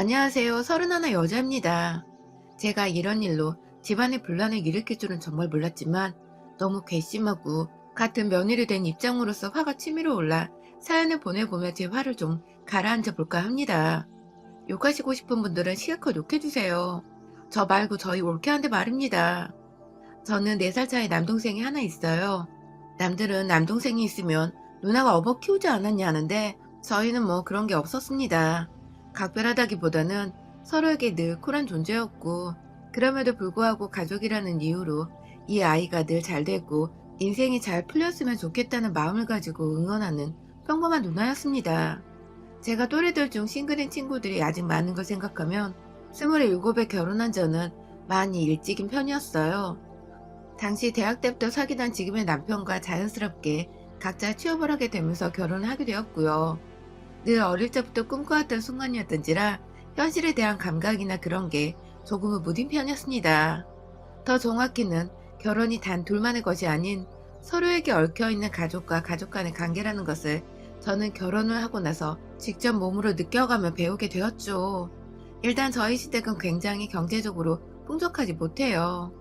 안녕하세요. 31 여자입니다. 제가 이런 일로 집안의 분란을 일으킬 줄은 정말 몰랐지만 너무 괘씸하고 같은 며느리 된 입장으로서 화가 치밀어 올라 사연을 보내보며 제 화를 좀 가라앉혀 볼까 합니다. 욕하시고 싶은 분들은 실컷 욕해주세요. 저 말고 저희 올케한테 말입니다. 저는 4살 차이 남동생이 하나 있어요. 남들은 남동생이 있으면 누나가 업어 키우지 않았냐 하는데 저희는 뭐 그런 게 없었습니다. 각별하다기보다는 서로에게 늘 쿨한 존재였고, 그럼에도 불구하고 가족이라는 이유로 이 아이가 늘 잘 되고 인생이 잘 풀렸으면 좋겠다는 마음을 가지고 응원하는 평범한 누나였습니다. 제가 또래들 중 싱글인 친구들이 아직 많은 걸 생각하면 27에 결혼한 저는 많이 일찍인 편이었어요. 당시 대학 때부터 사귀던 지금의 남편과 자연스럽게 각자 취업을 하게 되면서 결혼을 하게 되었고요. 늘 어릴 적부터 꿈꿔왔던 순간이었던지라 현실에 대한 감각이나 그런 게 조금은 무딘 편이었습니다. 더 정확히는 결혼이 단 둘만의 것이 아닌 서로에게 얽혀있는 가족과 가족 간의 관계라는 것을 저는 결혼을 하고 나서 직접 몸으로 느껴가며 배우게 되었죠. 일단 저희 시댁은 굉장히 경제적으로 풍족하지 못해요.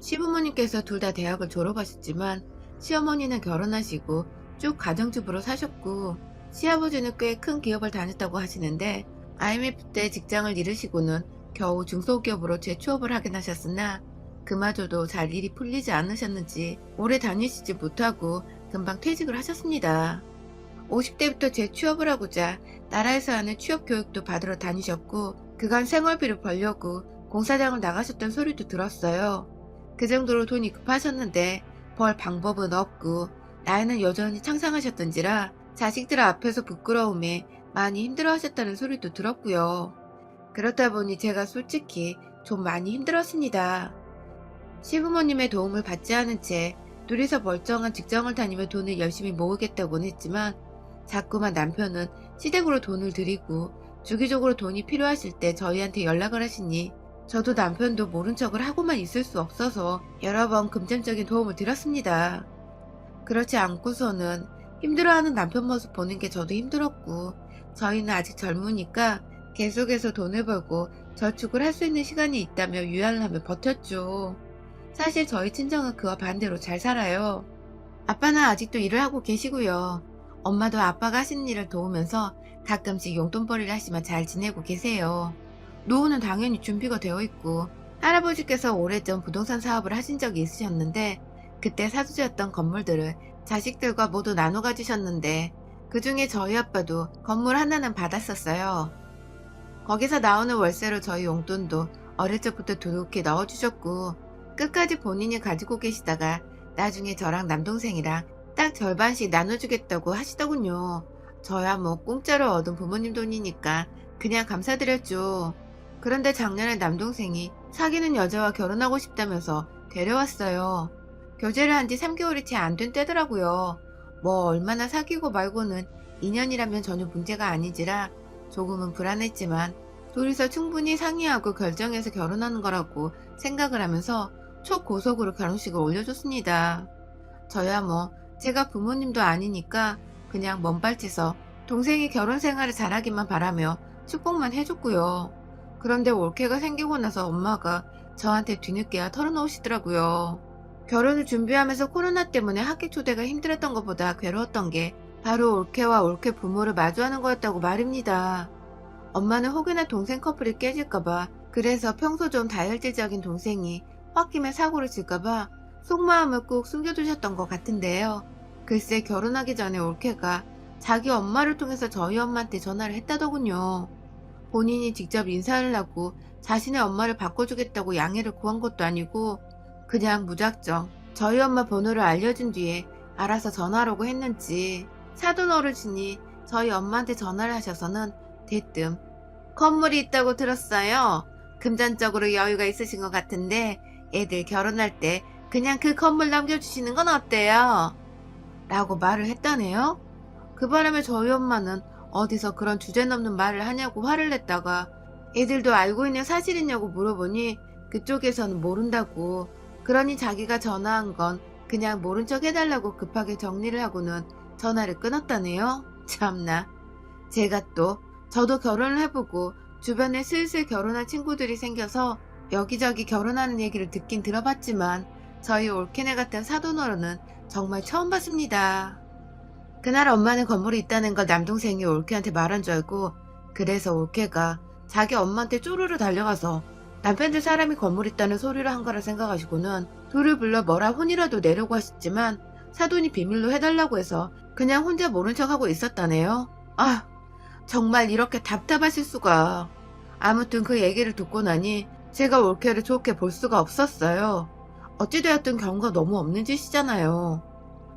시부모님께서 둘 다 대학을 졸업하셨지만 시어머니는 결혼하시고 쭉 가정주부로 사셨고, 시아버지는 꽤 큰 기업을 다녔다고 하시는데 IMF 때 직장을 잃으시고는 겨우 중소기업으로 재취업을 하긴 하셨으나 그마저도 잘 일이 풀리지 않으셨는지 오래 다니시지 못하고 금방 퇴직을 하셨습니다. 50대부터 재취업을 하고자 나라에서 하는 취업 교육도 받으러 다니셨고, 그간 생활비를 벌려고 공사장을 나가셨던 소리도 들었어요. 그 정도로 돈이 급하셨는데 벌 방법은 없고 나이는 여전히 창상하셨던지라 자식들 앞에서 부끄러움에 많이 힘들어하셨다는 소리도 들었고요. 그렇다 보니 제가 솔직히 좀 많이 힘들었습니다. 시부모님의 도움을 받지 않은 채 둘이서 멀쩡한 직장을 다니며 돈을 열심히 모으겠다고는 했지만 자꾸만 남편은 시댁으로 돈을 들이고 주기적으로 돈이 필요하실 때 저희한테 연락을 하시니 저도 남편도 모른 척을 하고만 있을 수 없어서 여러 번 금전적인 도움을 드렸습니다. 그렇지 않고서는 힘들어하는 남편 모습 보는 게 저도 힘들었고, 저희는 아직 젊으니까 계속해서 돈을 벌고 저축을 할 수 있는 시간이 있다며 유연을 하며 버텼죠. 사실 저희 친정은 그와 반대로 잘 살아요. 아빠는 아직도 일을 하고 계시고요. 엄마도 아빠가 하시는 일을 도우면서 가끔씩 용돈벌이를 하시며 잘 지내고 계세요. 노후는 당연히 준비가 되어 있고, 할아버지께서 오래전 부동산 사업을 하신 적이 있으셨는데 그때 사주셨던 건물들을 자식들과 모두 나눠 가지셨는데 그 중에 저희 아빠도 건물 하나는 받았었어요. 거기서 나오는 월세로 저희 용돈도 어릴 적부터 두둑히 넣어주셨고, 끝까지 본인이 가지고 계시다가 나중에 저랑 남동생이랑 딱 절반씩 나눠주겠다고 하시더군요. 저야 뭐 공짜로 얻은 부모님 돈이니까 그냥 감사드렸죠. 그런데 작년에 남동생이 사귀는 여자와 결혼하고 싶다면서 데려왔어요. 교제를 한 지 3개월이 채 안 된 때더라고요. 뭐 얼마나 사귀고 말고는 인연이라면 전혀 문제가 아니지라 조금은 불안했지만 둘이서 충분히 상의하고 결정해서 결혼하는 거라고 생각을 하면서 초고속으로 결혼식을 올려줬습니다. 저야 뭐 제가 부모님도 아니니까 그냥 먼발치서 동생이 결혼 생활을 잘하기만 바라며 축복만 해줬고요. 그런데 올케가 생기고 나서 엄마가 저한테 뒤늦게야 털어놓으시더라고요. 결혼을 준비하면서 코로나 때문에 학교 초대가 힘들었던 것보다 괴로웠던 게 바로 올케와 올케 부모를 마주하는 거였다고 말입니다. 엄마는 혹여나 동생 커플이 깨질까봐, 그래서 평소 좀 다혈질적인 동생이 홧김에 사고를 칠까봐 속마음을 꾹 숨겨두셨던 것 같은데요. 글쎄 결혼하기 전에 올케가 자기 엄마를 통해서 저희 엄마한테 전화를 했다더군요. 본인이 직접 인사를 하고 자신의 엄마를 바꿔주겠다고 양해를 구한 것도 아니고 그냥 무작정 저희 엄마 번호를 알려준 뒤에 알아서 전화하라고 했는지, 사돈 어르신이 저희 엄마한테 전화를 하셔서는 대뜸 건물이 있다고 들었어요. 금전적으로 여유가 있으신 것 같은데 애들 결혼할 때 그냥 그 건물 남겨주시는 건 어때요? 라고 말을 했다네요. 그 바람에 저희 엄마는 어디서 그런 주제넘는 말을 하냐고 화를 냈다가 애들도 알고 있는 사실이냐고 물어보니 그쪽에서는 모른다고, 그러니 자기가 전화한 건 그냥 모른 척 해달라고 급하게 정리를 하고는 전화를 끊었다네요. 참나. 제가 또 저도 결혼을 해보고 주변에 슬슬 결혼한 친구들이 생겨서 여기저기 결혼하는 얘기를 듣긴 들어봤지만 저희 올케네 같은 사돈어른은 정말 처음 봤습니다. 그날 엄마는 건물에 있다는 걸 남동생이 올케한테 말한 줄 알고 그래서 올케가 자기 엄마한테 쪼르르 달려가서 남편들 사람이 건물에 있다는 소리를 한 거라 생각하시고는 둘을 불러 뭐라 혼이라도 내려고 하셨지만 사돈이 비밀로 해달라고 해서 그냥 혼자 모른 척하고 있었다네요. 아, 정말 이렇게 답답하실 수가. 아무튼 그 얘기를 듣고 나니 제가 올케를 좋게 볼 수가 없었어요. 어찌되었든 경우가 너무 없는 짓이잖아요.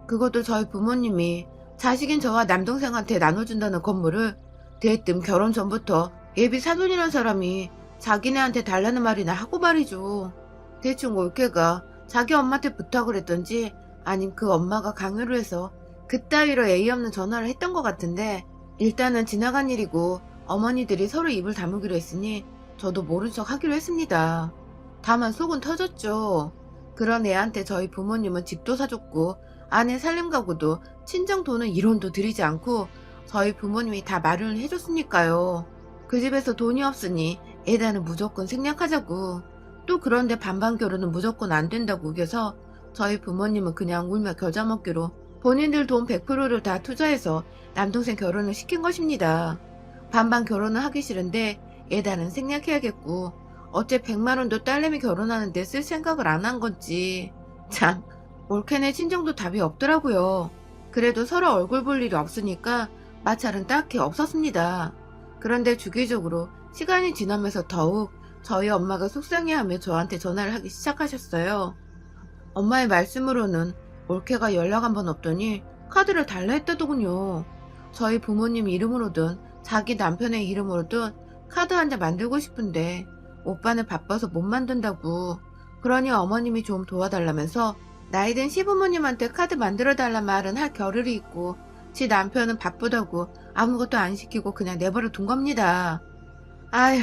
그것도 저희 부모님이 자식인 저와 남동생한테 나눠준다는 건물을 대뜸 결혼 전부터 예비 사돈이란 사람이 자기네한테 달라는 말이나 하고 말이죠. 대충 올케가 자기 엄마한테 부탁을 했던지 아님 그 엄마가 강요를 해서 그따위로 예의 없는 전화를 했던 것 같은데 일단은 지나간 일이고 어머니들이 서로 입을 다무기로 했으니 저도 모른 척 하기로 했습니다. 다만 속은 터졌죠. 그런 애한테 저희 부모님은 집도 사줬고 아내 살림가구도 친정 돈은 1원도 들이지 않고 저희 부모님이 다 마련을 해줬으니까요. 그 집에서 돈이 없으니 애다는 무조건 생략하자고. 또 그런데 반반 결혼은 무조건 안 된다고 우겨서 저희 부모님은 그냥 울며 겨자 먹기로 본인들 돈 100%를 다 투자해서 남동생 결혼을 시킨 것입니다. 반반 결혼을 하기 싫은데 애다는 생략해야겠고 어째 100만 원도 딸내미 결혼하는데 쓸 생각을 안 한 건지. 참, 올케네 친정도 답이 없더라고요. 그래도 서로 얼굴 볼 일이 없으니까 마찰은 딱히 없었습니다. 그런데 주기적으로 시간이 지나면서 더욱 저희 엄마가 속상해하며 저한테 전화를 하기 시작하셨어요. 엄마의 말씀으로는 올케가 연락 한 번 없더니 카드를 달라 했다더군요. 저희 부모님 이름으로든 자기 남편의 이름으로든 카드 한 장 만들고 싶은데 오빠는 바빠서 못 만든다고. 그러니 어머님이 좀 도와달라면서 나이든 시부모님한테 카드 만들어달란 말은 할 겨를이 있고 지 남편은 바쁘다고 아무것도 안 시키고 그냥 내버려 둔 겁니다. 아휴,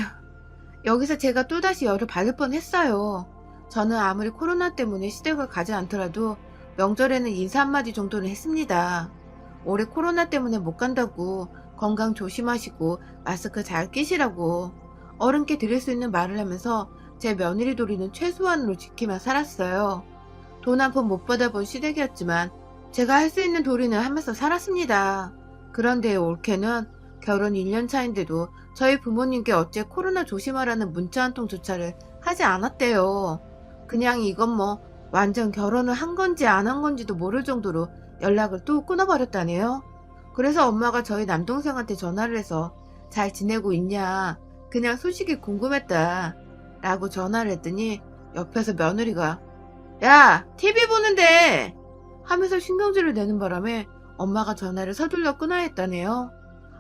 여기서 제가 또다시 열을 받을 뻔했어요. 저는 아무리 코로나 때문에 시댁을 가지 않더라도 명절에는 인사 한마디 정도는 했습니다. 올해 코로나 때문에 못 간다고 건강 조심하시고 마스크 잘 끼시라고 어른께 드릴 수 있는 말을 하면서 제 며느리 도리는 최소한으로 지키며 살았어요. 돈 한 푼 못 받아본 시댁이었지만 제가 할 수 있는 도리는 하면서 살았습니다. 그런데 올케는 결혼 1년 차인데도 저희 부모님께 어째 코로나 조심하라는 문자 한 통조차를 하지 않았대요. 그냥 이건 뭐 완전 결혼을 한 건지 안 한 건지도 모를 정도로 연락을 또 끊어버렸다네요. 그래서 엄마가 저희 남동생한테 전화를 해서 잘 지내고 있냐, 그냥 소식이 궁금했다 라고 전화를 했더니 옆에서 며느리가 야, TV 보는데 하면서 신경질을 내는 바람에 엄마가 전화를 서둘러 끊어야 했다네요.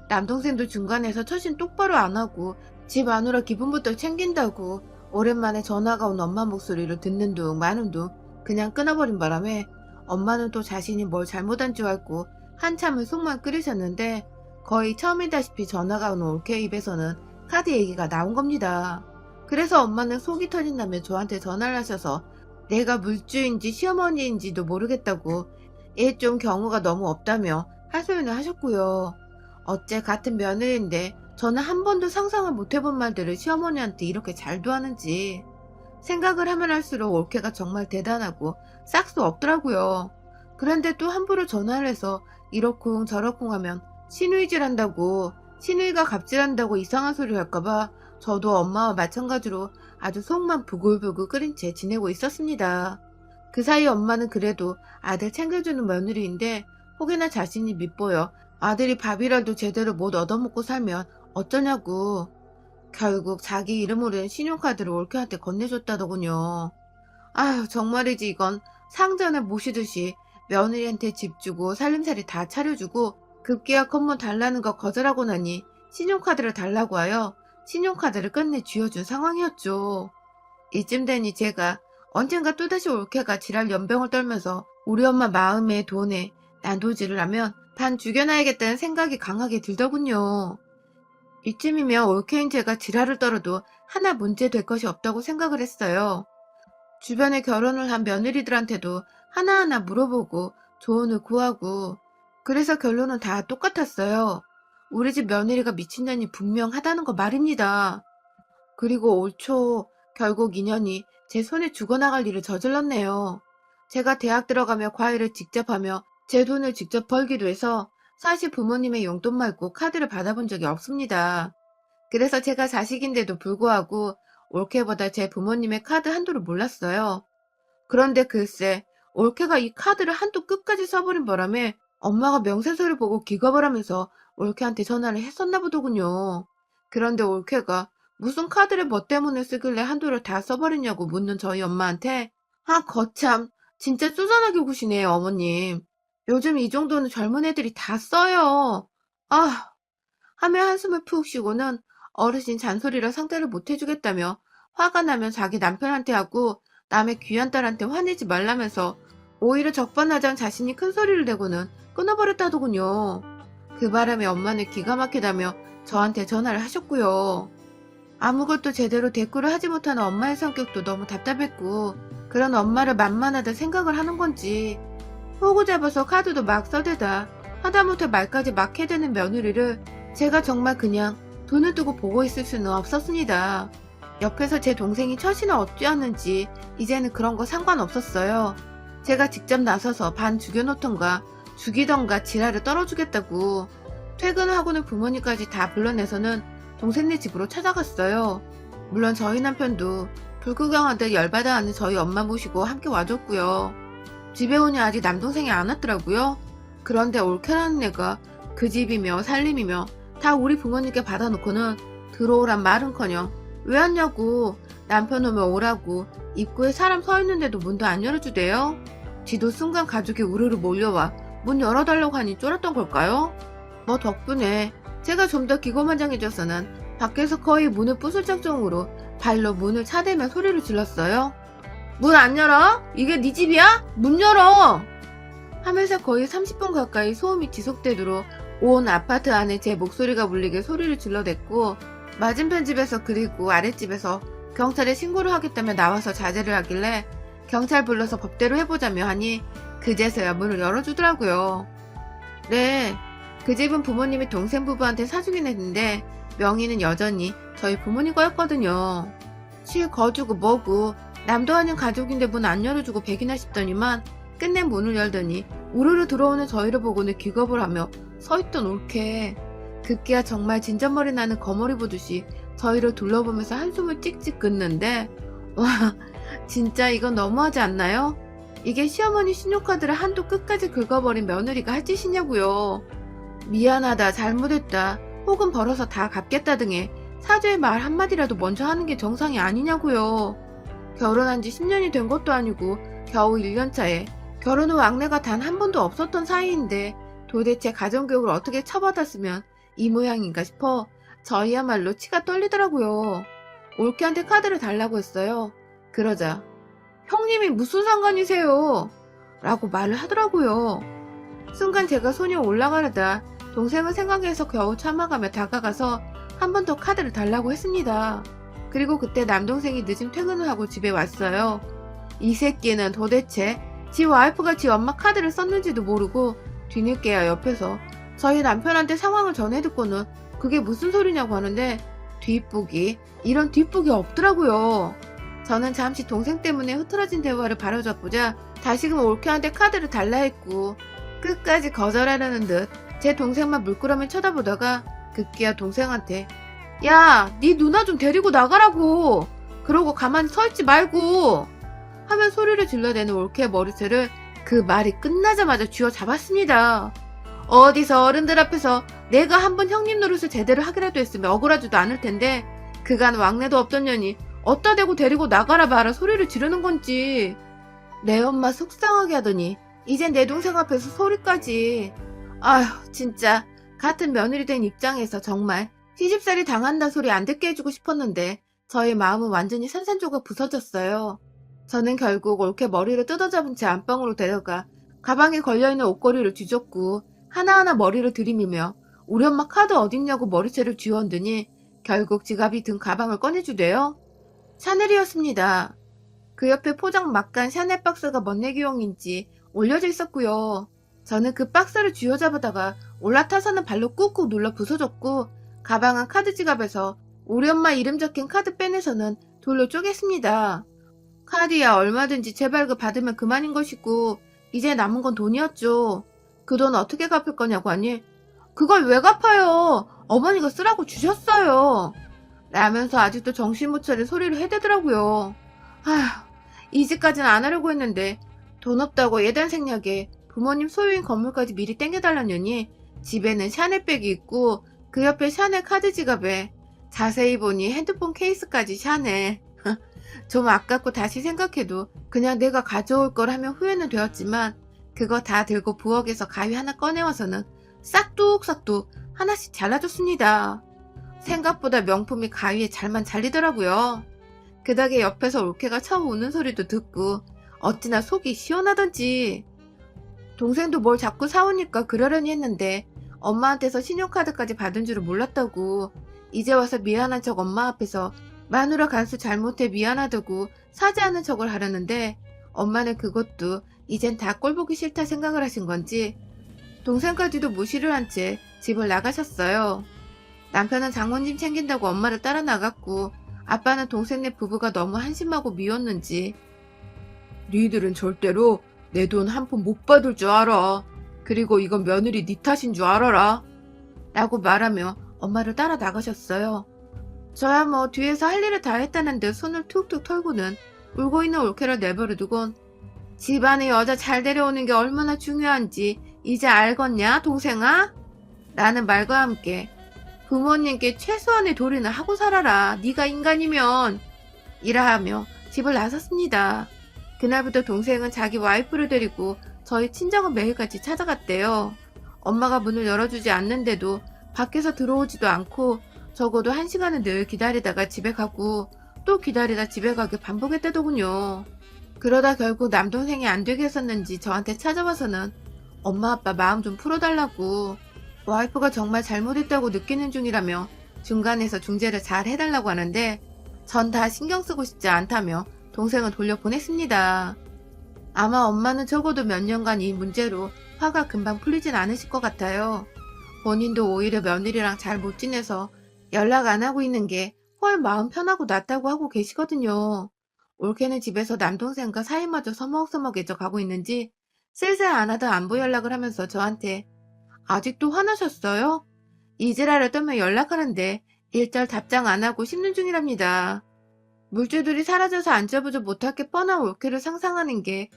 남동생도 중간에서 처신 똑바로 안 하고 집 아누라 기분부터 챙긴다고 오랜만에 전화가 온 엄마 목소리를 듣는 둥 마는 둥 그냥 끊어버린 바람에 엄마는 또 자신이 뭘 잘못한 줄 알고 한참을 속만 끓이셨는데 거의 처음이다시피 전화가 온 올케 입에서는 카드 얘기가 나온 겁니다. 그래서 엄마는 속이 터진다며 저한테 전화를 하셔서 내가 물주인지 시어머니인지도 모르겠다고 얘 좀 경우가 너무 없다며 하소연을 하셨고요. 어째 같은 며느리인데 저는 한 번도 상상을 못 해본 말들을 시어머니한테 이렇게 잘도 하는지 생각을 하면 할수록 올케가 정말 대단하고 싹 수 없더라고요. 그런데 또 함부로 전화를 해서 이러쿵 저러쿵 하면 시누이질한다고 시누이가 갑질한다고 이상한 소리 할까봐 저도 엄마와 마찬가지로 아주 속만 부글부글 끓인 채 지내고 있었습니다. 그 사이 엄마는 그래도 아들 챙겨주는 며느리인데 혹여나 자신이 밉보여 아들이 밥이라도 제대로 못 얻어먹고 살면 어쩌냐고 결국 자기 이름으로 된 신용카드를 올케한테 건네줬다더군요. 아휴 정말이지 이건 상전에 모시듯이 며느리한테 집 주고 살림살이 다 차려주고 급기야 건물 달라는 거 거절하고 나니 신용카드를 달라고 하여 신용카드를 끝내 쥐어준 상황이었죠. 이쯤 되니 제가 언젠가 또다시 올케가 지랄 연병을 떨면서 우리 엄마 마음에 돈에 난도질을 하면 반 죽여놔야겠다는 생각이 강하게 들더군요. 이쯤이면 올케인 제가 지랄을 떨어도 하나 문제 될 것이 없다고 생각을 했어요. 주변에 결혼을 한 며느리들한테도 하나하나 물어보고 조언을 구하고 그래서 결론은 다 똑같았어요. 우리 집 며느리가 미친년이 분명하다는 거 말입니다. 그리고 올 초 결국 인연이 제 손에 죽어나갈 일을 저질렀네요. 제가 대학 들어가며 과외를 직접 하며 제 돈을 직접 벌기도 해서 사실 부모님의 용돈 말고 카드를 받아본 적이 없습니다. 그래서 제가 자식인데도 불구하고 올케보다 제 부모님의 카드 한도를 몰랐어요. 그런데 글쎄, 올케가 이 카드를 한도 끝까지 써버린 바람에 엄마가 명세서를 보고 기겁을 하면서 올케한테 전화를 했었나 보더군요. 그런데 올케가 무슨 카드를 뭐 때문에 쓰길래 한도를 다 써버리냐고 묻는 저희 엄마한테 아, 거참, 진짜 쪼잔하게 구시네요, 어머님. 요즘 이 정도는 젊은 애들이 다 써요. 아, 하며 한숨을 푹 쉬고는 어르신 잔소리라 상대를 못 해주겠다며 화가 나면 자기 남편한테 하고 남의 귀한 딸한테 화내지 말라면서 오히려 적반하장 자신이 큰 소리를 내고는 끊어버렸다더군요. 그 바람에 엄마는 기가 막히다며 저한테 전화를 하셨고요. 아무것도 제대로 대꾸를 하지 못하는 엄마의 성격도 너무 답답했고 그런 엄마를 만만하다 생각을 하는 건지 호구 잡아서 카드도 막 써대다 하다못해 말까지 막 해대는 며느리를 제가 정말 그냥 돈을 두고 보고 있을 수는 없었습니다. 옆에서 제 동생이 처신을 어찌하는지 이제는 그런 거 상관없었어요. 제가 직접 나서서 반 죽여놓던가 죽이던가 지랄을 떨어주겠다고 퇴근하고는 부모님까지 다 불러내서는 동생네 집으로 찾아갔어요. 물론 저희 남편도 불구경하듯 열받아 하는 저희 엄마 모시고 함께 와줬고요. 집에 오니 아직 남동생이 안 왔더라고요. 그런데 올케라는 애가 그 집이며 살림이며 다 우리 부모님께 받아놓고는 들어오란 말은커녕 왜 왔냐고 남편 오면 오라고 입구에 사람 서 있는데도 문도 안 열어주대요. 지도 순간 가족이 우르르 몰려와 문 열어달라고 하니 쫄았던 걸까요? 뭐 덕분에 제가 좀 더 기고만장해져서는 밖에서 거의 문을 부술 작정으로 발로 문을 차대며 소리를 질렀어요. 문 안 열어? 이게 네 집이야? 문 열어! 하면서 거의 30분 가까이 소음이 지속되도록 온 아파트 안에 제 목소리가 울리게 소리를 질러댔고 맞은편 집에서 그리고 아랫집에서 경찰에 신고를 하겠다며 나와서 자제를 하길래 경찰 불러서 법대로 해보자며 하니 그제서야 문을 열어주더라고요. 네, 그 집은 부모님이 동생 부부한테 사주긴 했는데 명의는 여전히 저희 부모님 거였거든요. 거주고 뭐고 남도 아닌 가족인데 문 안 열어주고 백이나 싶더니만 끝내 문을 열더니 우르르 들어오는 저희를 보고는 기겁을 하며 서있던 올케 급기야 정말 진전머리 나는 거머리 보듯이 저희를 둘러보면서 한숨을 찍찍 끊는데 와 진짜 이건 너무하지 않나요? 이게 시어머니 신용카드를 한도 끝까지 긁어버린 며느리가 할 짓이냐고요. 미안하다 잘못했다 혹은 벌어서 다 갚겠다 등의 사죄의 말 한마디라도 먼저 하는 게 정상이 아니냐고요. 결혼한 지 10년이 된 것도 아니고 겨우 1년차에 결혼 후 왕래가 단 한 번도 없었던 사이인데 도대체 가정교육을 어떻게 쳐받았으면 이 모양인가 싶어 저희야말로 치가 떨리더라고요. 올케한테 카드를 달라고 했어요. 그러자 형님이 무슨 상관이세요? 라고 말을 하더라고요. 순간 제가 손이 올라가려다 동생을 생각해서 겨우 참아가며 다가가서 한 번 더 카드를 달라고 했습니다. 그리고 그때 남동생이 늦은 퇴근을 하고 집에 왔어요. 이 새끼는 도대체 지 와이프가 지 엄마 카드를 썼는지도 모르고 뒤늦게야 옆에서 저희 남편한테 상황을 전해 듣고는 그게 무슨 소리냐고 하는데 뒷북이 이런 뒷북이 없더라고요. 저는 잠시 동생 때문에 흐트러진 대화를 바로잡고자 다시금 올케한테 카드를 달라 했고 끝까지 거절하려는 듯 제 동생만 물끄러미 쳐다보다가 급기야 동생한테 야, 네 누나 좀 데리고 나가라고. 그러고 가만히 서 있지 말고 하면 소리를 질러대는 올케의 머리채를 그 말이 끝나자마자 쥐어잡았습니다. 어디서 어른들 앞에서 내가 한번 형님 노릇을 제대로 하기라도 했으면 억울하지도 않을 텐데 그간 왕래도 없던 년이 어따 대고 데리고 나가라 마라 소리를 지르는 건지. 내 엄마 속상하게 하더니 이젠 내 동생 앞에서 소리까지. 아휴 진짜 같은 며느리 된 입장에서 정말 시집살이 당한다 소리 안 듣게 해주고 싶었는데 저의 마음은 완전히 산산조각 부서졌어요. 저는 결국 올케 머리를 뜯어잡은 채 안방으로 데려가 가방에 걸려있는 옷걸이를 뒤졌고 하나하나 머리를 들이밀며 우리 엄마 카드 어딨냐고 머리채를 쥐어얹으니 결국 지갑이 든 가방을 꺼내주대요. 샤넬이었습니다. 그 옆에 포장 막간 샤넬 박스가 멋내기용인지 올려져 있었고요. 저는 그 박스를 쥐어잡아다가 올라타서는 발로 꾹꾹 눌러 부숴줬고 가방은 카드 지갑에서 우리 엄마 이름 적힌 카드 빼내서는 돌로 쪼갰습니다. 카드야 얼마든지 재발급 받으면 그만인 것이고 이제 남은 건 돈이었죠. 그 돈 어떻게 갚을 거냐고 하니 그걸 왜 갚아요? 어머니가 쓰라고 주셨어요. 라면서 아직도 정신 못 차린 소리를 해대더라고요. 아휴, 이 집까지는 안 하려고 했는데 돈 없다고 예단 생략에 부모님 소유인 건물까지 미리 땡겨달라느니 집에는 샤넬백이 있고 그 옆에 샤넬 카드 지갑에 자세히 보니 핸드폰 케이스까지 샤넬. 좀 아깝고 다시 생각해도 그냥 내가 가져올 걸 하면 후회는 되었지만 그거 다 들고 부엌에서 가위 하나 꺼내와서는 싹둑싹둑 하나씩 잘라줬습니다. 생각보다 명품이 가위에 잘만 잘리더라고요. 그 덕에 옆에서 올케가 처음 우는 소리도 듣고 어찌나 속이 시원하던지. 동생도 뭘 자꾸 사오니까 그러려니 했는데 엄마한테서 신용카드까지 받은 줄은 몰랐다고 이제 와서 미안한 척 엄마 앞에서 마누라 간수 잘못해 미안하다고 사죄하는 척을 하려는데 엄마는 그것도 이젠 다 꼴보기 싫다 생각을 하신 건지 동생까지도 무시를 한 채 집을 나가셨어요. 남편은 장모님 챙긴다고 엄마를 따라 나갔고 아빠는 동생네 부부가 너무 한심하고 미웠는지 니들은 절대로 내 돈 한 푼 못 받을 줄 알아. 그리고 이건 며느리 니 탓인 줄 알아라. 라고 말하며 엄마를 따라 나가셨어요. 저야 뭐 뒤에서 할 일을 다 했다는 듯 손을 툭툭 털고는 울고 있는 올케를 내버려두곤 집안에 여자 잘 데려오는 게 얼마나 중요한지 이제 알겠냐 동생아? 라는 말과 함께 부모님께 최소한의 도리는 하고 살아라. 네가 인간이면 이라 하며 집을 나섰습니다. 그날부터 동생은 자기 와이프를 데리고 저희 친정은 매일같이 찾아갔대요. 엄마가 문을 열어주지 않는데도 밖에서 들어오지도 않고 적어도 1시간은 늘 기다리다가 집에 가고 또 기다리다 집에 가길 반복했다더군요. 그러다 결국 남동생이 안 되게 했었는지 저한테 찾아와서는 엄마 아빠 마음 좀 풀어달라고 와이프가 정말 잘못했다고 느끼는 중이라며 중간에서 중재를 잘 해달라고 하는데 전 다 신경 쓰고 싶지 않다며 동생을 돌려보냈습니다. 아마 엄마는 적어도 몇 년간 이 문제로 화가 금방 풀리진 않으실 것 같아요. 본인도 오히려 며느리랑 잘 못 지내서 연락 안 하고 있는 게 헐 마음 편하고 낫다고 하고 계시거든요. 올케는 집에서 남동생과 사이마저 서먹서먹해져 가고 있는지 슬슬 안 하던 안부 연락을 하면서 저한테 아직도 화나셨어요? 이지라를 떠면 연락하는데 일절 답장 안 하고 씹는 중이랍니다. 물줄들이 사라져서 안절부절 못할 게 뻔한 올케를 상상하는 게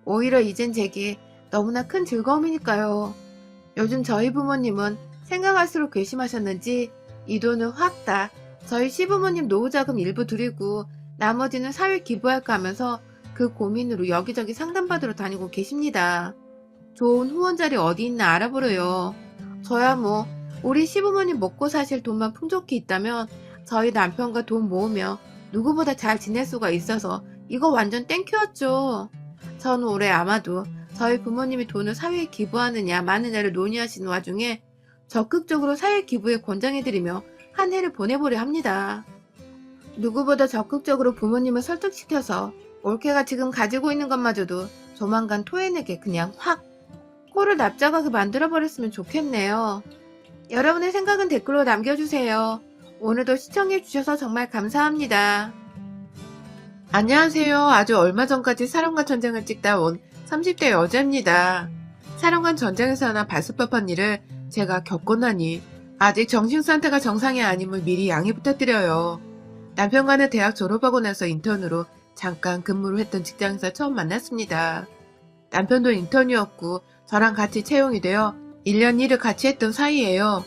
오히려 이젠 제게 너무나 큰 즐거움이니까요. 요즘 저희 부모님은 생각할수록 괘씸하셨는지 이 돈을 확 다 저희 시부모님 노후자금 일부 드리고 나머지는 사회 기부할까 하면서 그 고민으로 여기저기 상담받으러 다니고 계십니다. 좋은 후원 자리 어디 있나 알아보려요. 저야 뭐 우리 시부모님 먹고 사실 돈만 풍족히 있다면 저희 남편과 돈 모으며 누구보다 잘 지낼 수가 있어서 이거 완전 땡큐였죠. 전 올해 아마도 저희 부모님이 돈을 사회에 기부하느냐 마느냐를 논의하시는 와중에 적극적으로 사회 기부에 권장해드리며 한 해를 보내보려 합니다. 누구보다 적극적으로 부모님을 설득시켜서 올케가 지금 가지고 있는 것마저도 조만간 토해내게 그냥 확 코를 납작하게 만들어버렸으면 좋겠네요. 여러분의 생각은 댓글로 남겨주세요. 오늘도 시청해주셔서 정말 감사합니다. 안녕하세요. 아주 얼마 전까지 사령관 전쟁을 찍다 온 30대 여자입니다. 사령관 전쟁에서 하나 발습법한 일을 제가 겪고 나니 아직 정신 상태가 정상이 아님을 미리 양해 부탁드려요. 남편과는 대학 졸업하고 나서 인턴으로 잠깐 근무를 했던 직장에서 처음 만났습니다. 남편도 인턴이었고 저랑 같이 채용이 되어 1년 일을 같이 했던 사이예요.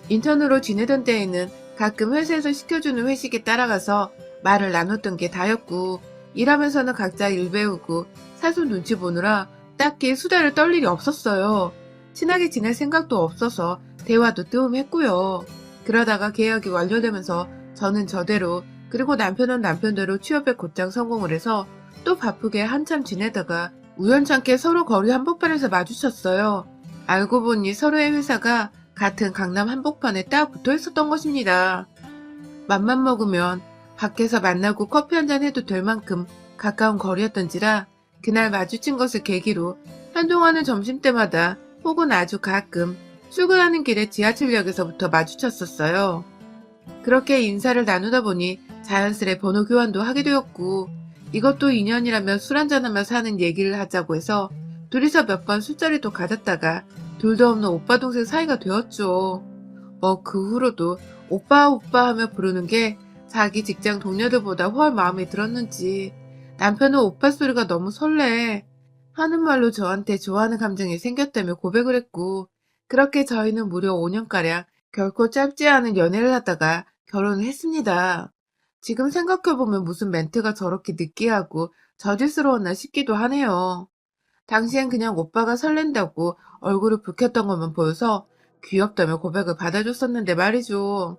인턴으로 지내던 때에는 가끔 회사에서 시켜주는 회식에 따라가서 말을 나눴던 게 다였고 일하면서는 각자 일 배우고 사수 눈치 보느라 딱히 수다를 떨 일이 없었어요. 친하게 지낼 생각도 없어서 대화도 뜸했고요. 그러다가 계약이 완료되면서 저는 저대로 그리고 남편은 남편대로 취업에 곧장 성공을 해서 또 바쁘게 한참 지내다가 우연찮게 서로 거리 한복판에서 마주쳤어요. 알고 보니 서로의 회사가 같은 강남 한복판에 딱 붙어 있었던 것입니다. 맘만 먹으면 밖에서 만나고 커피 한잔 해도 될 만큼 가까운 거리였던지라 그날 마주친 것을 계기로 한동안은 점심때마다 혹은 아주 가끔 출근하는 길에 지하철역에서부터 마주쳤었어요. 그렇게 인사를 나누다 보니 자연스레 번호 교환도 하게 되었고, 이것도 인연이라면 술 한잔하며 사는 얘기를 하자고 해서 둘이서 몇 번 술자리도 가졌다가 둘도 없는 오빠 동생 사이가 되었죠. 뭐 그 후로도 오빠 오빠 하며 부르는 게 자기 직장 동료들보다 훨 마음에 들었는지 남편은 오빠 소리가 너무 설레 하는 말로 저한테 좋아하는 감정이 생겼다며 고백을 했고, 그렇게 저희는 무려 5년가량 결코 짧지 않은 연애를 하다가 결혼을 했습니다. 지금 생각해보면 무슨 멘트가 저렇게 느끼하고 저질스러웠나 싶기도 하네요. 당시엔 그냥 오빠가 설렌다고 얼굴을 붉혔던 것만 보여서 귀엽다며 고백을 받아줬었는데 말이죠.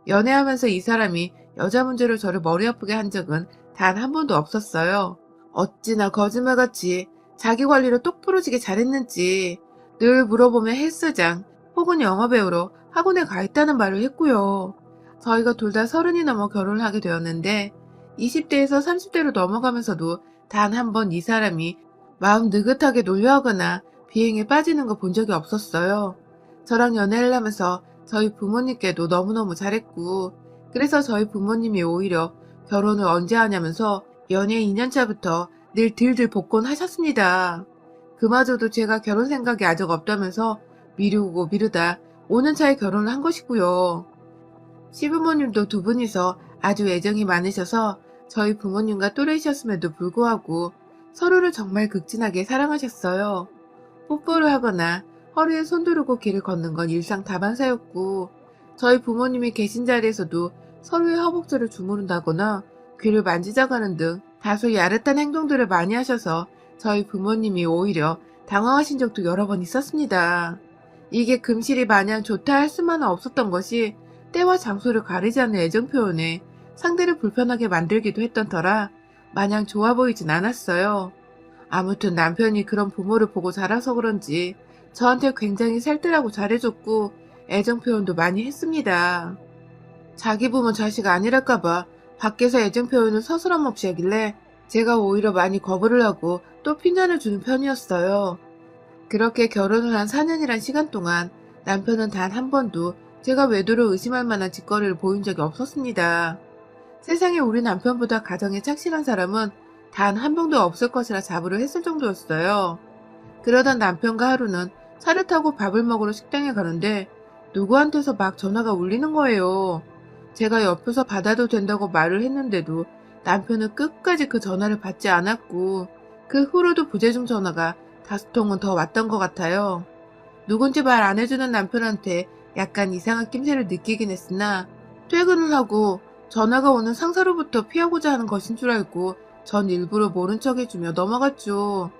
연애하면서 이 사람이 여자 문제로 저를 머리 아프게 한 적은 단 한 번도 없었어요. 어찌나 거짓말같이 자기 관리를 똑부러지게 잘했는지 늘 물어보면 헬스장 혹은 영어배우로 학원에 가 있다는 말을 했고요. 저희가 둘 다 30이 넘어 결혼을 하게 되었는데 20대에서 30대로 넘어가면서도 단 한 번 이 사람이 마음 느긋하게 놀려하거나 비행에 빠지는 거 본 적이 없었어요. 저랑 연애를 하면서 저희 부모님께도 너무너무 잘했고, 그래서 저희 부모님이 오히려 결혼을 언제 하냐면서 연애 2년차부터 늘 들들 복권하셨습니다. 그마저도 제가 결혼 생각이 아직 없다면서 미루고 미루다 5년차에 결혼을 한 것이고요. 시부모님도 두 분이서 아주 애정이 많으셔서 저희 부모님과 또래이셨음에도 불구하고 서로를 정말 극진하게 사랑하셨어요. 뽀뽀를 하거나 허리에 손 두르고 길을 걷는 건 일상 다반사였고, 저희 부모님이 계신 자리에서도 서로의 허벅지를 주무른다거나 귀를 만지작하는 등 다소 야릇한 행동들을 많이 하셔서 저희 부모님이 오히려 당황하신 적도 여러 번 있었습니다. 이게 금실이 마냥 좋다 할 수만은 없었던 것이 때와 장소를 가리지 않는 애정 표현에 상대를 불편하게 만들기도 했던 터라 마냥 좋아 보이진 않았어요. 아무튼 남편이 그런 부모를 보고 자라서 그런지 저한테 굉장히 살뜰하고 잘해줬고 애정 표현도 많이 했습니다. 자기 부모 자식 아니랄까봐 밖에서 애정 표현을 서스럼 없이 하길래 제가 오히려 많이 거부를 하고 또 핀잔을 주는 편이었어요. 그렇게 결혼을 한 4년이란 시간 동안 남편은 단 한 번도 제가 외도를 의심할 만한 짓거리를 보인 적이 없었습니다. 세상에 우리 남편보다 가정에 착실한 사람은 단 한 명도 없을 것이라 자부를 했을 정도였어요. 그러던 남편과 하루는 차를 타고 밥을 먹으러 식당에 가는데 누구한테서 막 전화가 울리는 거예요. 제가 옆에서 받아도 된다고 말을 했는데도 남편은 끝까지 그 전화를 받지 않았고, 그 후로도 부재중 전화가 5통은 더 왔던 것 같아요. 누군지 말 안 해주는 남편한테 약간 이상한 낌새를 느끼긴 했으나 퇴근을 하고 전화가 오는 상사로부터 피하고자 하는 것인 줄 알고 전 일부러 모른 척 해주며 넘어갔죠.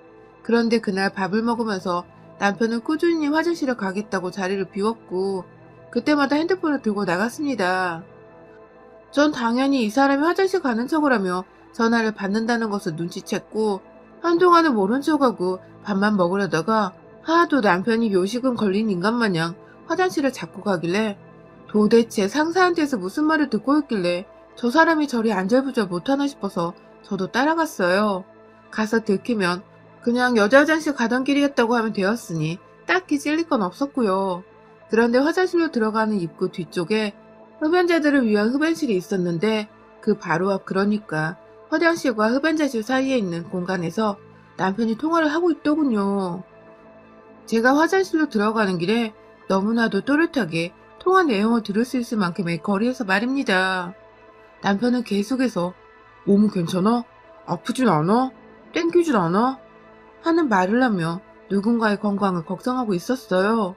그런데 그날 밥을 먹으면서 남편은 꾸준히 화장실에 가겠다고 자리를 비웠고, 그때마다 핸드폰을 들고 나갔습니다. 전 당연히 이 사람이 화장실 가는 척을 하며 전화를 받는다는 것을 눈치챘고, 한동안은 모른 척하고 밥만 먹으려다가 하도 남편이 요식은 걸린 인간 마냥 화장실을 자꾸 가길래 도대체 상사한테서 무슨 말을 듣고 있길래 저 사람이 저리 안절부절 못하나 싶어서 저도 따라갔어요. 가서 들키면 그냥 여자 화장실 가던 길이었다고 하면 되었으니 딱히 찔릴 건 없었고요. 그런데 화장실로 들어가는 입구 뒤쪽에 흡연자들을 위한 흡연실이 있었는데 그 바로 앞, 그러니까 화장실과 흡연자실 사이에 있는 공간에서 남편이 통화를 하고 있더군요. 제가 화장실로 들어가는 길에 너무나도 또렷하게 통화 내용을 들을 수 있을 만큼의 거리에서 말입니다. 남편은 계속해서 몸은 괜찮아? 아프진 않아? 땡기진 않아? 하는 말을 하며 누군가의 건강을 걱정하고 있었어요.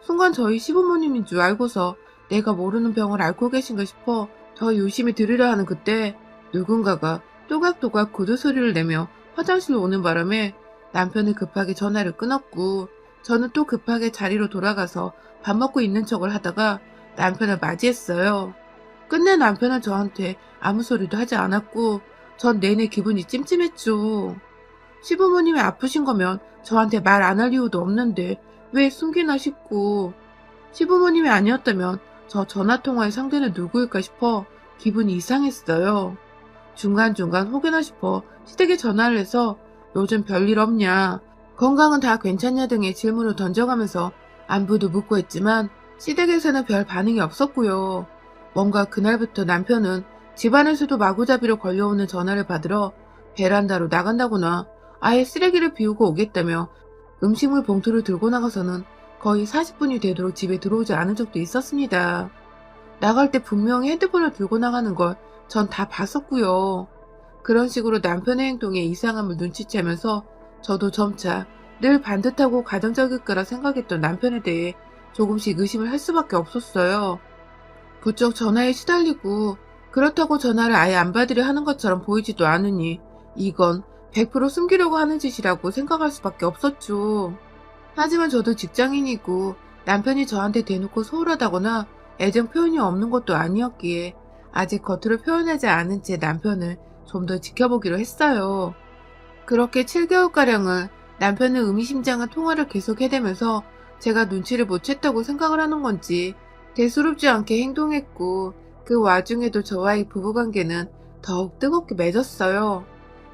순간 저희 시부모님인 줄 알고서 내가 모르는 병을 앓고 계신가 싶어 더 유심히 들으려 하는 그때 누군가가 또각또각 구두 소리를 내며 화장실로 오는 바람에 남편이 급하게 전화를 끊었고, 저는 또 급하게 자리로 돌아가서 밥 먹고 있는 척을 하다가 남편을 맞이했어요. 끝내 남편은 저한테 아무 소리도 하지 않았고 전 내내 기분이 찜찜했죠. 시부모님이 아프신 거면 저한테 말 안 할 이유도 없는데 왜 숨기나 싶고, 시부모님이 아니었다면 저 전화통화의 상대는 누구일까 싶어 기분이 이상했어요. 중간중간 혹여나 싶어 시댁에 전화를 해서 요즘 별일 없냐, 건강은 다 괜찮냐 등의 질문을 던져가면서 안부도 묻고 했지만 시댁에서는 별 반응이 없었고요. 뭔가 그날부터 남편은 집안에서도 마구잡이로 걸려오는 전화를 받으러 베란다로 나간다거나 아예 쓰레기를 비우고 오겠다며 음식물 봉투를 들고 나가서는 거의 40분이 되도록 집에 들어오지 않은 적도 있었습니다. 나갈 때 분명히 핸드폰을 들고 나가는 걸 전 다 봤었고요. 그런 식으로 남편의 행동에 이상함을 눈치채면서 저도 점차 늘 반듯하고 가정적일 거라 생각했던 남편에 대해 조금씩 의심을 할 수밖에 없었어요. 부쩍 전화에 시달리고 그렇다고 전화를 아예 안 받으려 하는 것처럼 보이지도 않으니 이건 100% 숨기려고 하는 짓이라고 생각할 수밖에 없었죠. 하지만 저도 직장인이고 남편이 저한테 대놓고 소홀하다거나 애정 표현이 없는 것도 아니었기에 아직 겉으로 표현하지 않은 채 남편을 좀 더 지켜보기로 했어요. 그렇게 7개월가량을 남편은 의미심장한 통화를 계속 해대면서 제가 눈치를 못 챘다고 생각을 하는 건지 대수롭지 않게 행동했고 그 와중에도 저와의 부부관계는 더욱 뜨겁게 맺었어요.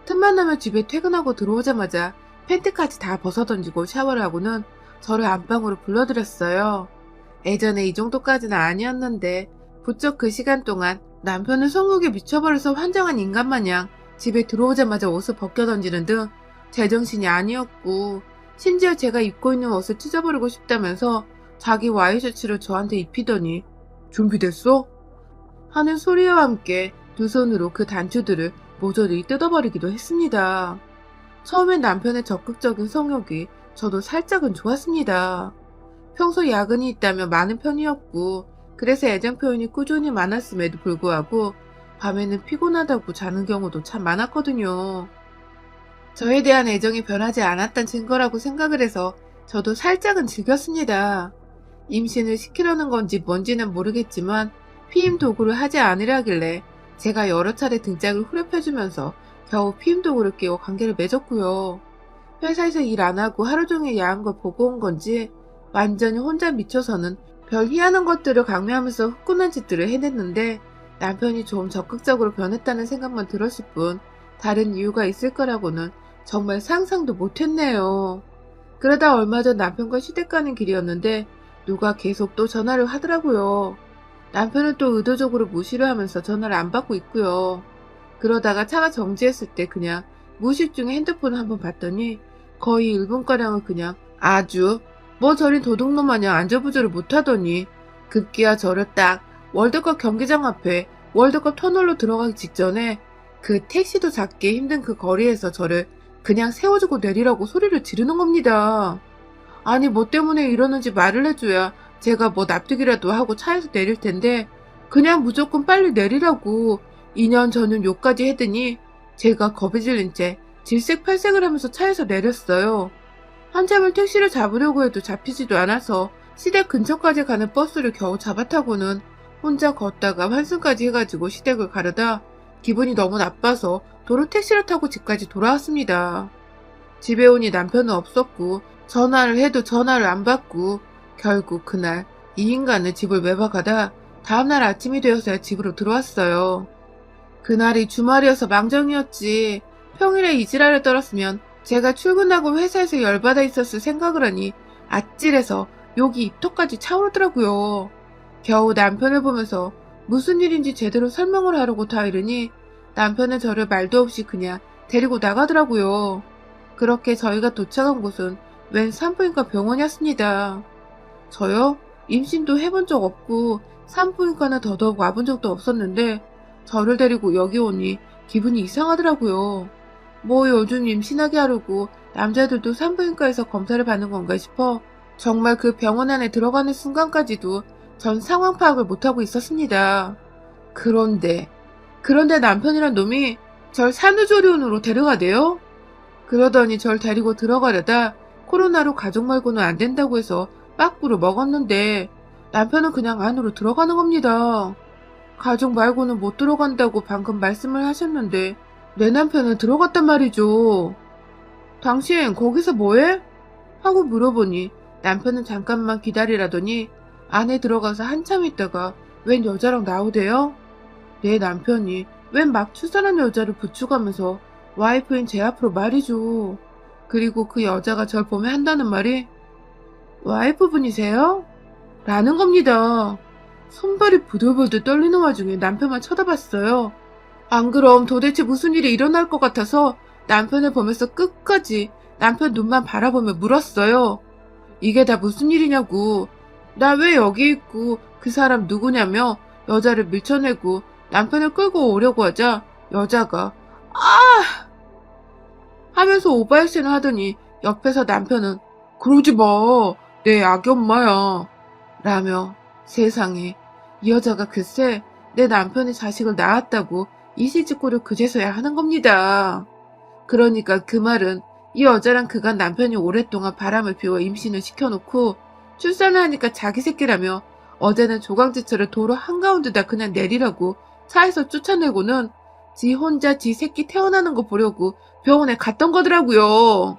틈만 나면 집에 퇴근하고 들어오자마자 팬티까지 다 벗어던지고 샤워를 하고는 저를 안방으로 불러들였어요. 예전에 이 정도까지는 아니었는데 부쩍 그 시간 동안 남편은 성욕에 미쳐버려서 환장한 인간마냥 집에 들어오자마자 옷을 벗겨던지는 등 제정신이 아니었고 심지어 제가 입고 있는 옷을 찢어버리고 싶다면서 자기 와이셔츠를 저한테 입히더니 준비됐어? 하는 소리와 함께 두 손으로 그 단추들을 모조리 뜯어버리기도 했습니다. 처음엔 남편의 적극적인 성욕이 저도 살짝은 좋았습니다. 평소 야근이 있다면 많은 편이었고 그래서 애정 표현이 꾸준히 많았음에도 불구하고 밤에는 피곤하다고 자는 경우도 참 많았거든요. 저에 대한 애정이 변하지 않았단 증거라고 생각을 해서 저도 살짝은 즐겼습니다. 임신을 시키려는 건지 뭔지는 모르겠지만 피임 도구를 하지 않으려길래 제가 여러 차례 등짝을 후려펴주면서 겨우 피임 도구를 끼워 관계를 맺었고요. 회사에서 일 안 하고 하루 종일 야한 걸 보고 온 건지 완전히 혼자 미쳐서는 별 희한한 것들을 강요하면서 후끈한 짓들을 해냈는데 남편이 좀 적극적으로 변했다는 생각만 들었을 뿐 다른 이유가 있을 거라고는 정말 상상도 못했네요. 그러다 얼마 전 남편과 시댁 가는 길이었는데 누가 계속 또 전화를 하더라고요. 남편은 또 의도적으로 무시를 하면서 전화를 안 받고 있고요. 그러다가 차가 정지했을 때 그냥 무의식 중에 핸드폰을 한번 봤더니 거의 1분가량을 그냥 아주 뭐 저린 도둑놈 마냥 안절부절을 못하더니 급기야 저를 딱 월드컵 경기장 앞에 월드컵 터널로 들어가기 직전에 그 택시도 잡기 힘든 그 거리에서 저를 그냥 세워주고 내리라고 소리를 지르는 겁니다. 아니 뭐 때문에 이러는지 말을 해줘야 제가 뭐 납득이라도 하고 차에서 내릴 텐데 그냥 무조건 빨리 내리라고 2년 전은 욕까지 해더니 제가 겁이 질린 채 질색팔색을 하면서 차에서 내렸어요. 한참을 택시를 잡으려고 해도 잡히지도 않아서 시댁 근처까지 가는 버스를 겨우 잡아타고는 혼자 걷다가 환승까지 해가지고 시댁을 가려다 기분이 너무 나빠서 도로 택시를 타고 집까지 돌아왔습니다. 집에 오니 남편은 없었고 전화를 해도 전화를 안 받고 결국 그날 이 인간은 집을 외박하다 다음날 아침이 되어서야 집으로 들어왔어요. 그날이 주말이어서 망정이었지 평일에 이지랄을 떨었으면 제가 출근하고 회사에서 열받아 있었을 생각을 하니 아찔해서 욕이 입턱까지 차오르더라고요. 겨우 남편을 보면서 무슨 일인지 제대로 설명을 하려고 다 이러니 남편은 저를 말도 없이 그냥 데리고 나가더라고요. 그렇게 저희가 도착한 곳은 웬 산부인과 병원이었습니다. 저요? 임신도 해본 적 없고 산부인과는 더더욱 와본 적도 없었는데 저를 데리고 여기 오니 기분이 이상하더라고요. 뭐 요즘 임신하게 하려고 남자들도 산부인과에서 검사를 받는 건가 싶어 정말 그 병원 안에 들어가는 순간까지도 전 상황 파악을 못하고 있었습니다. 그런데 남편이란 놈이 절 산후조리원으로 데려가대요? 그러더니 절 데리고 들어가려다 코로나로 가족 말고는 안 된다고 해서 빠꾸를 먹었는데 남편은 그냥 안으로 들어가는 겁니다. 가족 말고는 못 들어간다고 방금 말씀을 하셨는데 내 남편은 들어갔단 말이죠. 당신 거기서 뭐해? 하고 물어보니 남편은 잠깐만 기다리라더니 안에 들어가서 한참 있다가 웬 여자랑 나오대요? 내 남편이 웬 막 출산한 여자를 부축하면서 와이프인 제 앞으로 말이죠. 그리고 그 여자가 절 보며 한다는 말이 와이프분이세요? 라는 겁니다. 손발이 부들부들 떨리는 와중에 남편만 쳐다봤어요. 안 그럼 도대체 무슨 일이 일어날 것 같아서 남편을 보면서 끝까지 남편 눈만 바라보며 물었어요. 이게 다 무슨 일이냐고. 나 왜 여기 있고 그 사람 누구냐며 여자를 밀쳐내고 남편을 끌고 오려고 하자 여자가 아! 하면서 오바일신을 하더니 옆에서 남편은 그러지 마. 내 아기 엄마야. 라며 세상에 이 여자가 글쎄 내 남편의 자식을 낳았다고 이실직고를 그제서야 하는 겁니다. 그러니까 그 말은 이 여자랑 그간 남편이 오랫동안 바람을 피워 임신을 시켜놓고 출산을 하니까 자기 새끼라며 어제는 조강지처를 도로 한가운데다 그냥 내리라고 차에서 쫓아내고는 지 혼자 지 새끼 태어나는 거 보려고 병원에 갔던 거더라고요.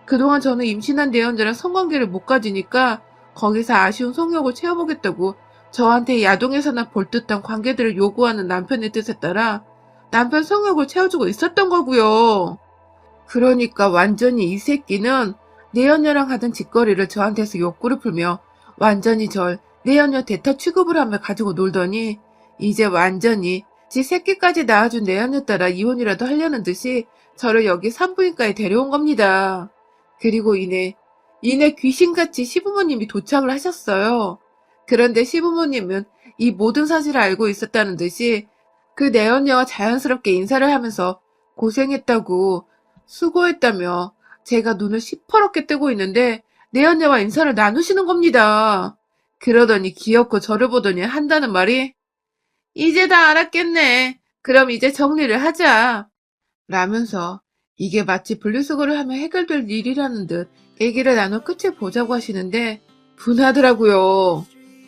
그동안 저는 임신한 내연자랑 성관계를 못 가지니까 거기서 아쉬운 성욕을 채워보겠다고 저한테 야동에서나 볼 듯한 관계들을 요구하는 남편의 뜻에 따라 남편 성욕을 채워주고 있었던 거고요. 그러니까 완전히 이 새끼는 내연녀랑 하던 짓거리를 저한테서 욕구를 풀며 완전히 절 내연녀 대타 취급을 하며 가지고 놀더니 이제 완전히 지 새끼까지 낳아준 내연녀 따라 이혼이라도 하려는 듯이 저를 여기 산부인과에 데려온 겁니다. 그리고 이내 귀신같이 시부모님이 도착을 하셨어요. 그런데 시부모님은 이 모든 사실을 알고 있었다는 듯이 그 내연녀와 자연스럽게 인사를 하면서 고생했다고 수고했다며 제가 눈을 시퍼렇게 뜨고 있는데 내연녀와 인사를 나누시는 겁니다. 그러더니 귀엽고 저를 보더니 한다는 말이 이제 다 알았겠네. 그럼 이제 정리를 하자. 라면서 이게 마치 분리수거를 하면 해결될 일이라는 듯 얘기를 나눠 끝을 보자고 하시는데 분하더라고요.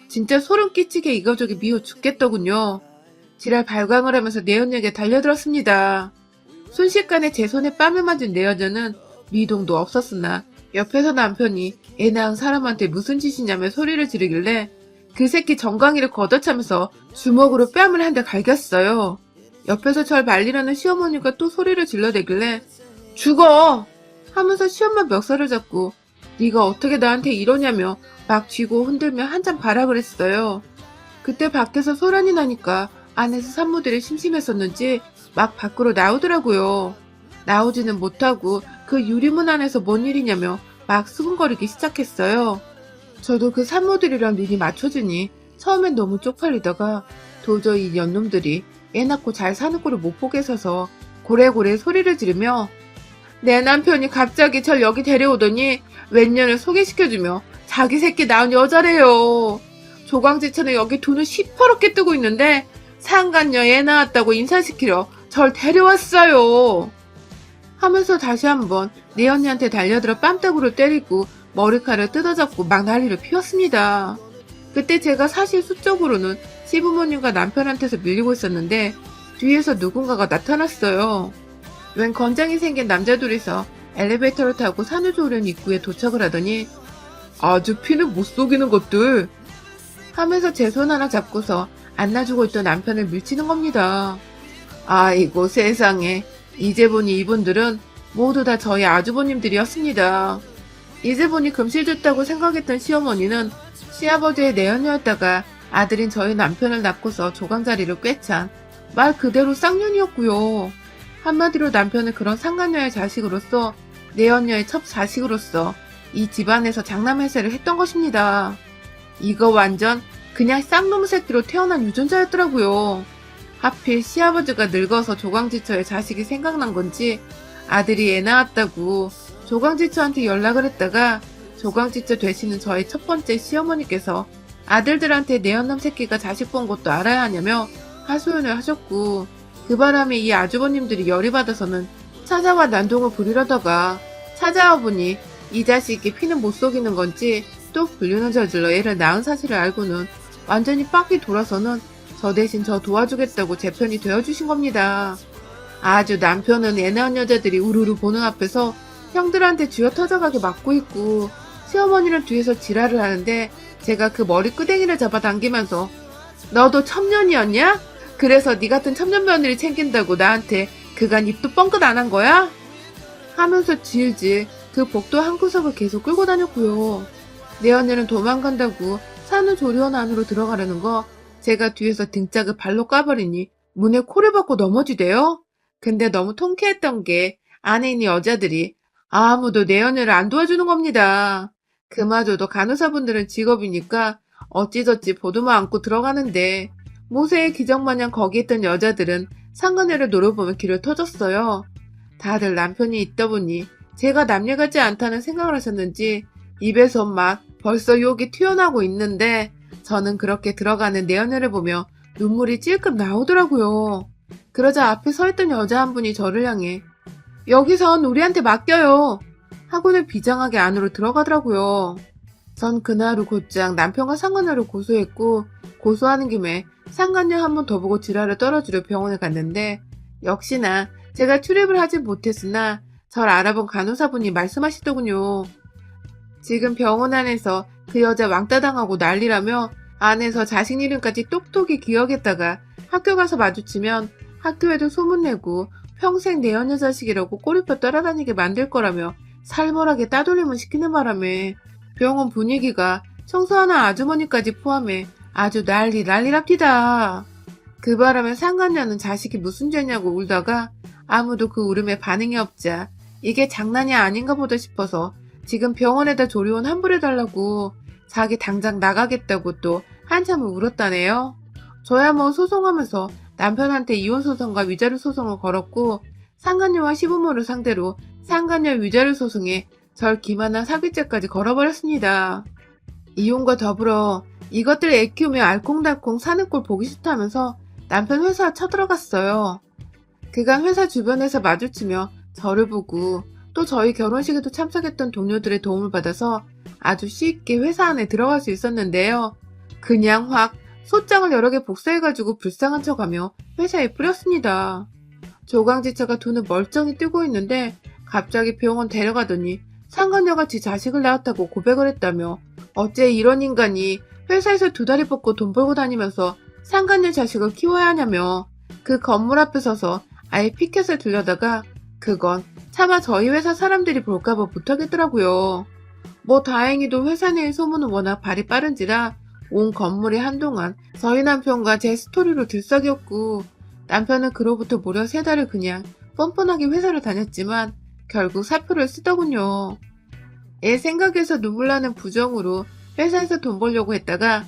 진짜 소름 끼치게 이 가족이 미워 죽겠더군요. 지랄 발광을 하면서 내연녀에게 달려들었습니다. 순식간에 제 손에 뺨을 맞은 내연녀는 미동도 없었으나 옆에서 남편이 애 낳은 사람한테 무슨 짓이냐며 소리를 지르길래 그 새끼 정강이를 걷어차면서 주먹으로 뺨을 한 대 갈겼어요. 옆에서 절 말리려는 시어머니가 또 소리를 질러대길래 죽어! 하면서 시엄마 멱살을 잡고 네가 어떻게 나한테 이러냐며 막 쥐고 흔들며 한참 발악을 했어요. 그때 밖에서 소란이 나니까 안에서 산모들이 심심했었는지 막 밖으로 나오더라고요. 나오지는 못하고 그 유리문 안에서 뭔 일이냐며 막 수근거리기 시작했어요. 저도 그 산모들이랑 눈이 맞춰지니 처음엔 너무 쪽팔리다가 도저히 이 년놈들이 애 낳고 잘 사는 꼴을 못 보겠어서 고래고래 소리를 지르며 내 남편이 갑자기 절 여기 데려오더니 웬년을 소개시켜주며 자기 새끼 낳은 여자래요. 조광지처는 여기 돈을 시퍼렇게 뜨고 있는데 상간녀 애 낳았다고 인사시키려 절 데려왔어요. 하면서 다시 한번 내 언니한테 달려들어 뺨따구를 때리고 머리카락을 뜯어잡고 막 난리를 피웠습니다. 그때 제가 사실 수적으로는 시부모님과 남편한테서 밀리고 있었는데 뒤에서 누군가가 나타났어요. 웬 건장이 생긴 남자 둘이서 엘리베이터를 타고 산후조리원 입구에 도착을 하더니 아주 피는 못 속이는 것들 하면서 제 손 하나 잡고서 안놔주고 있던 남편을 밀치는 겁니다. 아이고 세상에 이제 보니 이분들은 모두 다 저희 아주버님들이었습니다. 이제 보니 금실 줬다고 생각했던 시어머니는 시아버지의 내연녀였다가 아들인 저희 남편을 낳고서 조강자리를 꿰찬 말 그대로 쌍년이었고요. 한마디로 남편은 그런 상간녀의 자식으로서 내연녀의 첫 자식으로서 이 집안에서 장남해세를 했던 것입니다. 이거 완전 그냥 쌍놈 새끼로 태어난 유전자였더라고요. 하필 시아버지가 늙어서 조광지처의 자식이 생각난 건지 아들이 애 낳았다고 조광지처한테 연락을 했다가 조광지처 되시는 저의 첫 번째 시어머니께서 아들들한테 내연남 새끼가 자식 본 것도 알아야 하냐며 하소연을 하셨고 그 바람에 이 아주버님들이 열이 받아서는 찾아와 난동을 부리려다가 찾아와 보니 이 자식이 피는 못 속이는 건지 또 불륜을 저질러 애를 낳은 사실을 알고는 완전히 빡이 돌아서는 저 대신 저 도와주겠다고 제 편이 되어주신 겁니다. 아주 남편은 애 낳은 여자들이 우르르 보는 앞에서 형들한테 쥐어 터져가게 맞고 있고 시어머니는 뒤에서 지랄을 하는데 제가 그 머리 끄댕이를 잡아당기면서 너도 첩년이었냐? 그래서 네 같은 첩년 며느리 챙긴다고 나한테 그간 입도 뻥끗 안 한 거야? 하면서 질질 그 복도 한 구석을 계속 끌고 다녔고요. 내 언니는 도망간다고 산후조리원 안으로 들어가려는 거 제가 뒤에서 등짝을 발로 까버리니 문에 코를 박고 넘어지대요. 근데 너무 통쾌했던 게 안에 있는 여자들이 아무도 내 언니를 안 도와주는 겁니다. 그마저도 간호사분들은 직업이니까 어찌저찌 보도만 안고 들어가는데 모세의 기적마냥 거기 있던 여자들은 상간녀를 노려보며 길을 터졌어요. 다들 남편이 있다 보니 제가 남일 같지 않다는 생각을 하셨는지 입에서 막 벌써 욕이 튀어나오고 있는데 저는 그렇게 들어가는 내 언니를 보며 눈물이 찔끔 나오더라고요. 그러자 앞에 서 있던 여자 한 분이 저를 향해 여기선 우리한테 맡겨요 하고는 비장하게 안으로 들어가더라고요. 전 그날 후 곧장 남편과 상간녀를 고소했고 고소하는 김에 상간녀 한 번 더 보고 지랄을 떨어주려 병원에 갔는데 역시나 제가 출입을 하진 못했으나 절 알아본 간호사분이 말씀하시더군요. 지금 병원 안에서 그 여자 왕따 당하고 난리라며 안에서 자식 이름까지 똑똑히 기억했다가 학교 가서 마주치면 학교에도 소문내고 평생 내 언니 자식이라고 꼬리표 따라다니게 만들 거라며 살벌하게 따돌림을 시키는 바람에 병원 분위기가 청소하는 아주머니까지 포함해 아주 난리랍디다. 그 바람에 상간녀는 자식이 무슨 죄냐고 울다가 아무도 그 울음에 반응이 없자 이게 장난이 아닌가 보다 싶어서 지금 병원에다 조리원 환불해달라고 자기 당장 나가겠다고 또 한참을 울었다네요. 저야 뭐 소송하면서 남편한테 이혼소송과 위자료 소송을 걸었고 상간녀와 시부모를 상대로 상간녀 위자료 소송에 절 기만한 사기죄까지 걸어버렸습니다. 이혼과 더불어 이것들 애 키우며 알콩달콩 사는 꼴 보기 싫다면서 남편 회사에 쳐들어갔어요. 그간 회사 주변에서 마주치며 저를 보고 또 저희 결혼식에도 참석했던 동료들의 도움을 받아서 아주 쉽게 회사 안에 들어갈 수 있었는데요. 그냥 확 소장을 여러 개 복사해가지고 불쌍한 척하며 회사에 뿌렸습니다. 조강지처가 눈을 멀쩡히 뜨고 있는데 갑자기 병원 데려가더니 상간녀가 지 자식을 낳았다고 고백을 했다며 어째 이런 인간이 회사에서 두 다리 뻗고 돈 벌고 다니면서 상간녀 자식을 키워야 하냐며 그 건물 앞에 서서 아예 피켓을 들려다가 그건 차마 저희 회사 사람들이 볼까봐 못하겠더라고요. 뭐 다행히도 회사 내의 소문은 워낙 발이 빠른지라 온 건물이 한동안 저희 남편과 제 스토리로 들썩였고 남편은 그로부터 무려 3달을 그냥 뻔뻔하게 회사를 다녔지만 결국 사표를 쓰더군요. 애 생각해서 눈물 나는 부정으로 회사에서 돈 벌려고 했다가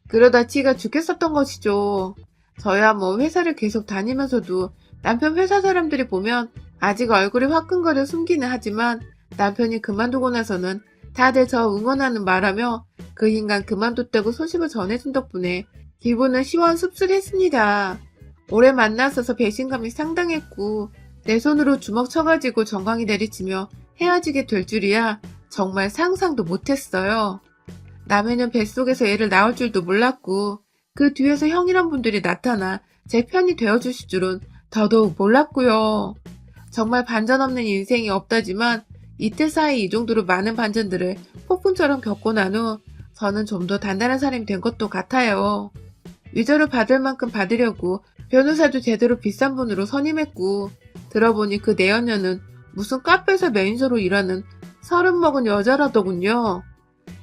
그러다 지가 죽겠었던 것이죠. 저야 뭐 회사를 계속 다니면서도 남편 회사 사람들이 보면 아직 얼굴이 화끈거려 숨기는 하지만 남편이 그만두고 나서는 다들 저 응원하는 말하며 그 인간 그만뒀다고 소식을 전해준 덕분에 기분은 시원습술했습니다. 오래 만났어서 배신감이 상당했고 내 손으로 주먹 쳐가지고 정강이 내리치며 헤어지게 될 줄이야 정말 상상도 못했어요. 남해는 뱃속에서 애를 낳을 줄도 몰랐고 그 뒤에서 형이란 분들이 나타나 제 편이 되어주실 줄은 더더욱 몰랐고요. 정말 반전 없는 인생이 없다지만 이틀 사이 이 정도로 많은 반전들을 폭풍처럼 겪고 난 후 저는 좀 더 단단한 사람이 된 것도 같아요. 위자료 받을 만큼 받으려고 변호사도 제대로 비싼 분으로 선임했고 들어보니 그 내연녀는 무슨 카페에서 매니저로 일하는 30 먹은 여자라더군요.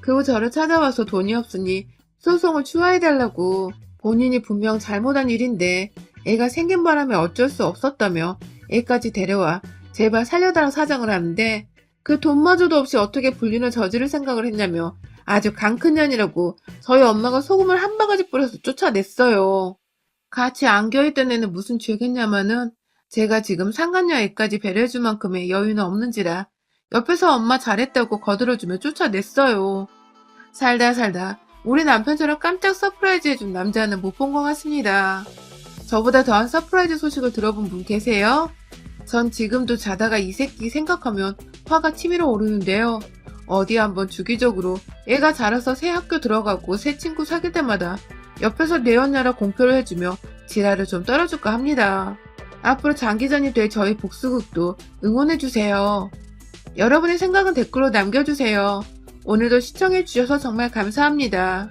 그 후 저를 찾아와서 돈이 없으니 소송을 추하해달라고 본인이 분명 잘못한 일인데 애가 생긴 바람에 어쩔 수 없었다며 애까지 데려와 제발 살려달라 사정을 하는데 그 돈마저도 없이 어떻게 불륜을 저지를 생각을 했냐며 아주 강큰년이라고 저희 엄마가 소금을 한 바가지 뿌려서 쫓아냈어요. 같이 안겨있던 애는 무슨 죄겠냐마는 제가 지금 상간녀 애까지 배려해줄 만큼의 여유는 없는지라 옆에서 엄마 잘했다고 거들어주며 쫓아냈어요. 살다 우리 남편처럼 깜짝 서프라이즈 해준 남자는 못 본 것 같습니다. 저보다 더한 서프라이즈 소식을 들어본 분 계세요? 전 지금도 자다가 이 새끼 생각하면 화가 치밀어 오르는데요. 어디 한번 주기적으로 애가 자라서 새 학교 들어가고 새 친구 사귈 때마다 옆에서 내 언냐라 공표를 해주며 지랄을 좀 떨어줄까 합니다. 앞으로 장기전이 될 저희 복수극도 응원해주세요. 여러분의 생각은 댓글로 남겨주세요. 오늘도 시청해주셔서 정말 감사합니다.